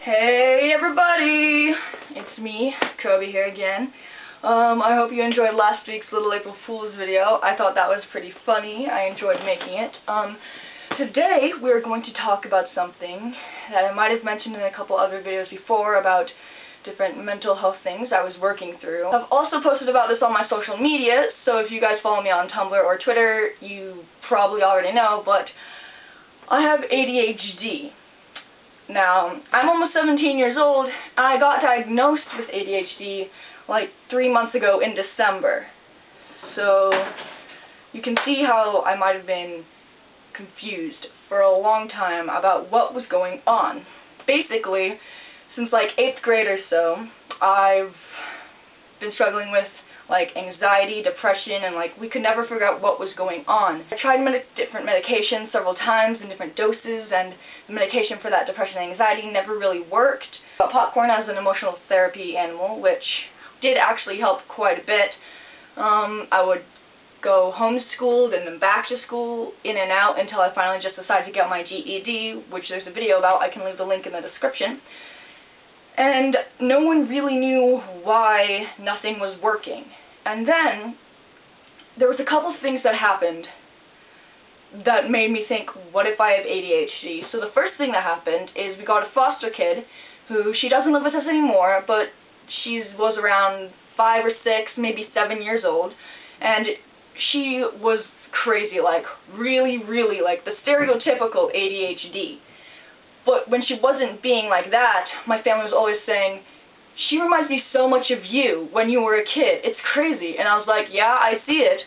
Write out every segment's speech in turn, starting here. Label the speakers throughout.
Speaker 1: Hey everybody! It's me, Kobe here again. I hope you enjoyed last week's Little April Fool's video. I thought that was pretty funny. I enjoyed making it. Today we're going to talk about something that I might have mentioned in a couple other videos before about different mental health things I was working through. I've also posted about this on my social media, so if you guys follow me on Tumblr or Twitter, you probably already know, but I have ADHD. Now, I'm almost 17 years old, and I got diagnosed with ADHD like 3 months ago in December. So, you can see how I might have been confused for a long time about what was going on. Basically, since like 8th grade or so, I've been struggling with like anxiety, depression, and like we could never figure out what was going on. I tried different medications several times in different doses, and the medication for that depression and anxiety never really worked. But popcorn as an emotional therapy animal, which did actually help quite a bit. I would go homeschooled and then back to school, in and out, until I finally just decided to get my GED, which there's a video about. I can leave the link in the description. And no one really knew why nothing was working. And then there was a couple things that happened that made me think, what if I have ADHD? So the first thing that happened is we got a foster kid who, she doesn't live with us anymore, but she was around 5 or 6, maybe 7 years old, and she was crazy, like really, really like the stereotypical ADHD. But when she wasn't being like that, my family was always saying, she reminds me so much of you when you were a kid. It's crazy. And I was like, yeah, I see it.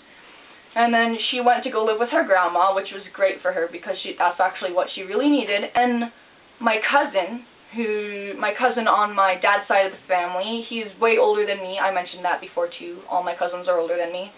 Speaker 1: And then she went to go live with her grandma, which was great for her because that's actually what she really needed. And my cousin on my dad's side of the family, he's way older than me. I mentioned that before too. All my cousins are older than me.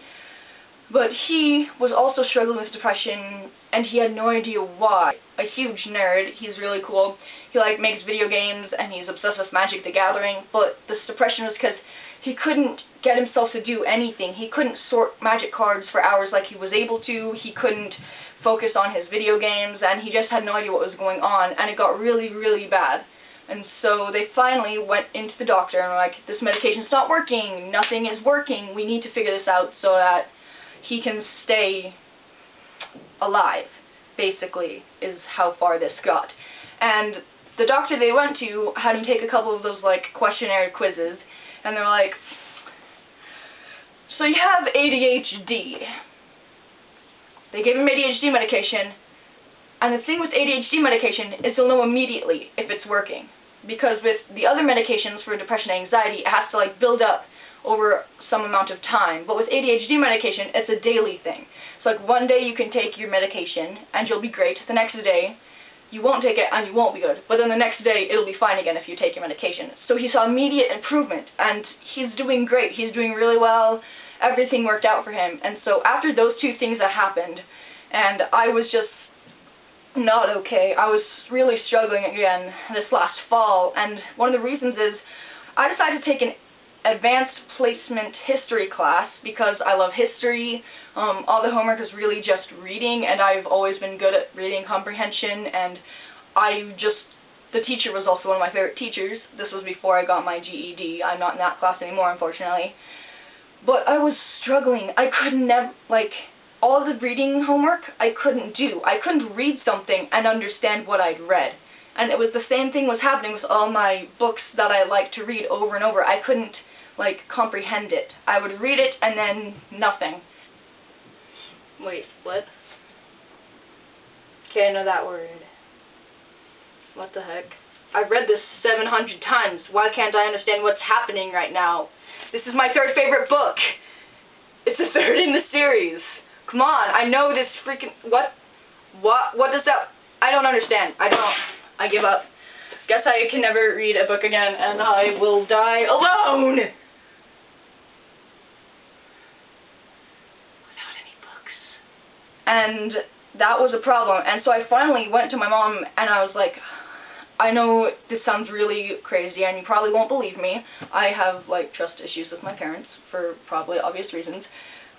Speaker 1: But he was also struggling with depression, and he had no idea why. A huge nerd, he's really cool. He like makes video games, and he's obsessed with Magic the Gathering, but this depression was because he couldn't get himself to do anything. He couldn't sort Magic cards for hours like he was able to. He couldn't focus on his video games, and he just had no idea what was going on, and it got really, really bad. And so they finally went into the doctor and were like, this medication's not working, nothing is working, we need to figure this out so that he can stay alive, basically, is how far this got. And the doctor they went to had him take a couple of those, like, questionnaire quizzes, and they're like, so you have ADHD. They gave him ADHD medication, and the thing with ADHD medication is you'll know immediately if it's working. Because with the other medications for depression and anxiety, it has to, like, build up over some amount of time. But with ADHD medication, it's a daily thing. So like one day you can take your medication and you'll be great. The next day you won't take it and you won't be good. But then the next day it'll be fine again if you take your medication. So he saw immediate improvement, and he's doing great. He's doing really well. Everything worked out for him. And so after those two things that happened, and I was just not okay. I was really struggling again this last fall, and one of the reasons is I decided to take an advanced placement history class because I love history. All the homework is really just reading, and I've always been good at reading comprehension, and the teacher was also one of my favorite teachers. This was before I got my GED. I'm not in that class anymore, unfortunately. But I was struggling. I could never, like, all the reading homework I couldn't do. I couldn't read something and understand what I'd read. And it was the same thing was happening with all my books that I like to read over and over. I couldn't, like, comprehend it. I would read it and then nothing. Wait, what? Okay, I know that word. What the heck? I've read this 700 times. Why can't I understand what's happening right now? This is my third favorite book. It's the third in the series. Come on, I know this freaking... What does that... I don't understand. I give up. Guess I can never read a book again, and I will die alone! Without any books. And that was a problem, and so I finally went to my mom, and I was like, I know this sounds really crazy, and you probably won't believe me. I have, like, trust issues with my parents, for probably obvious reasons.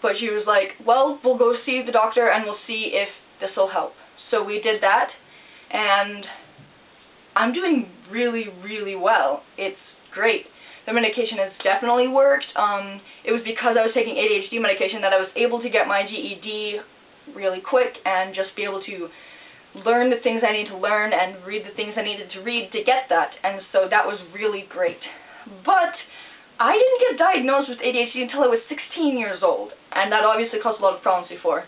Speaker 1: But she was like, well, we'll go see the doctor, and we'll see if this will help. So we did that, and I'm doing really, really well. It's great. The medication has definitely worked. It was because I was taking ADHD medication that I was able to get my GED really quick and just be able to learn the things I need to learn and read the things I needed to read to get that, and so that was really great. But I didn't get diagnosed with ADHD until I was 16 years old, and that obviously caused a lot of problems before.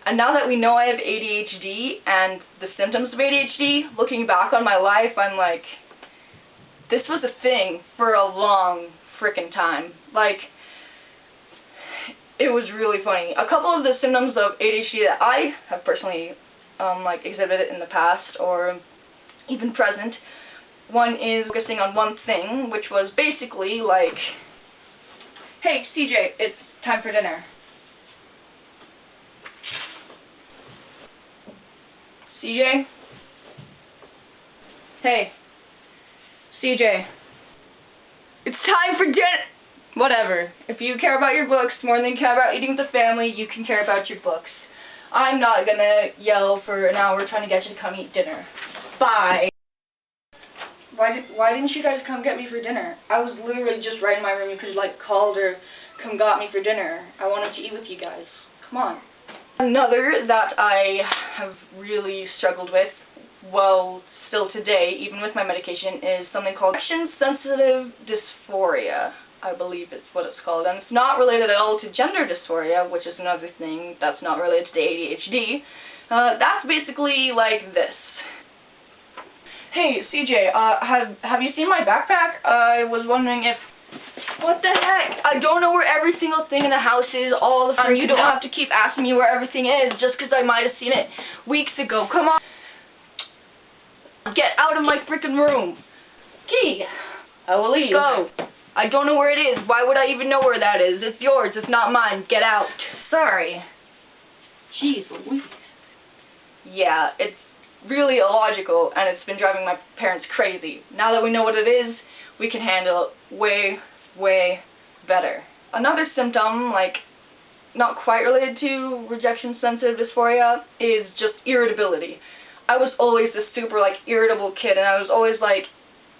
Speaker 1: And now that we know I have ADHD and the symptoms of ADHD, looking back on my life, I'm like, this was a thing for a long frickin' time. Like, it was really funny. A couple of the symptoms of ADHD that I have personally exhibited in the past or even present, one is focusing on one thing, which was basically like, hey CJ, it's time for dinner. CJ? Hey. CJ. It's time for dinner! Whatever. If you care about your books more than you care about eating with the family, you can care about your books. I'm not gonna yell for an hour trying to get you to come eat dinner. Bye. Why didn't you guys come get me for dinner? I was literally just right in my room. You could like called or come got me for dinner. I wanted to eat with you guys. Come on. Another that I have really struggled with, well, still today, even with my medication, is something called action-sensitive dysphoria. I believe it's what it's called, and it's not related at all to gender dysphoria, which is another thing that's not related to ADHD. That's basically like this. Hey, CJ, have you seen my backpack? I was wondering if... What the heck? I don't know where every single thing in the house is all the time. You don't have to keep asking me where everything is just because I might have seen it weeks ago. Come on. Get out of my freaking room. Key. I will leave. Go. I don't know where it is. Why would I even know where that is? It's yours. It's not mine. Get out. Sorry. Jeez Louise. Yeah, it's really illogical, and it's been driving my parents crazy. Now that we know what it is, we can handle it way, way better. Another symptom, like, not quite related to rejection-sensitive dysphoria, is just irritability. I was always this super, like, irritable kid, and I was always, like,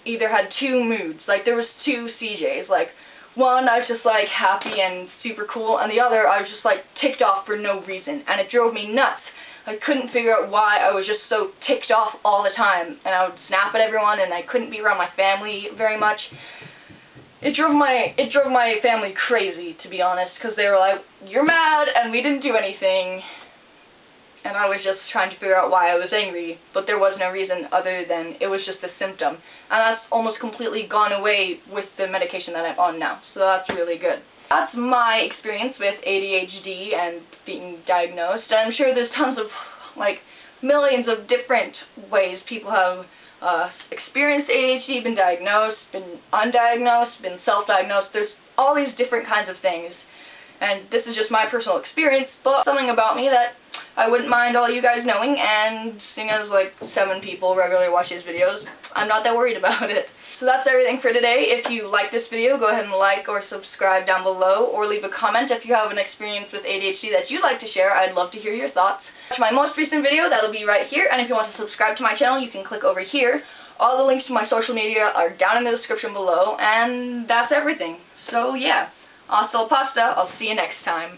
Speaker 1: either had two moods. Like, there was two CJs. Like, one, I was just, like, happy and super cool, and the other, I was just, like, ticked off for no reason, and it drove me nuts. I couldn't figure out why I was just so ticked off all the time, and I would snap at everyone, and I couldn't be around my family very much. It drove my family crazy, to be honest, because they were like, you're mad, and we didn't do anything. And I was just trying to figure out why I was angry, but there was no reason other than it was just a symptom. And that's almost completely gone away with the medication that I'm on now, so that's really good. That's my experience with ADHD and being diagnosed. And I'm sure there's tons of, like, millions of different ways people have experienced ADHD, been diagnosed, been undiagnosed, been self-diagnosed. There's all these different kinds of things. And this is just my personal experience, but something about me that I wouldn't mind all you guys knowing, and seeing as like 7 people regularly watch these videos, I'm not that worried about it. So that's everything for today. If you like this video, go ahead and like or subscribe down below, or leave a comment if you have an experience with ADHD that you'd like to share. I'd love to hear your thoughts. Watch my most recent video, that'll be right here, and if you want to subscribe to my channel, you can click over here. All the links to my social media are down in the description below, and that's everything. So yeah. Hasta la pasta. I'll see you next time.